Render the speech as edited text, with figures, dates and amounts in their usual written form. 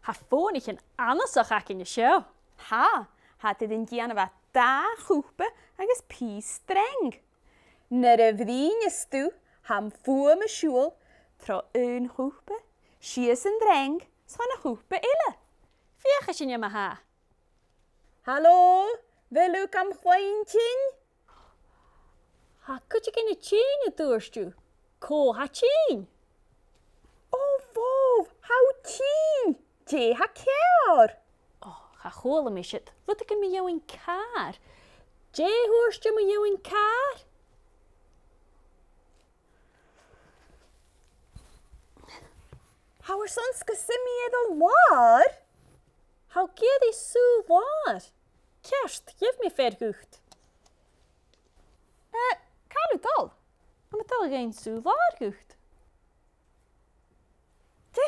Ha Fònaichean Annasach ac in seo. Ha dit in gian bheith da chúpa agus pí streng. Nar a bhrín is tú ham fuam a siúl tro un chúpa, sias an dreng san a chúpa ile. Fíocha sin ma ha. Hallo, vilú am feuchainn? Ha cwtio gen i tîn y dwrstw. Co ha tîn. O fôf, haw tîn, je ha cear. Ha chôl am eisiau. Lwyd ag yn mi yw'n car. Je hwrstw mi yw'n car. Haw'r sons gysimiad o war? How gyd i sŵ war? Kerst, gef mi fergwcht. Calw dol? Am y dal gen sŵ war gwcht. Je,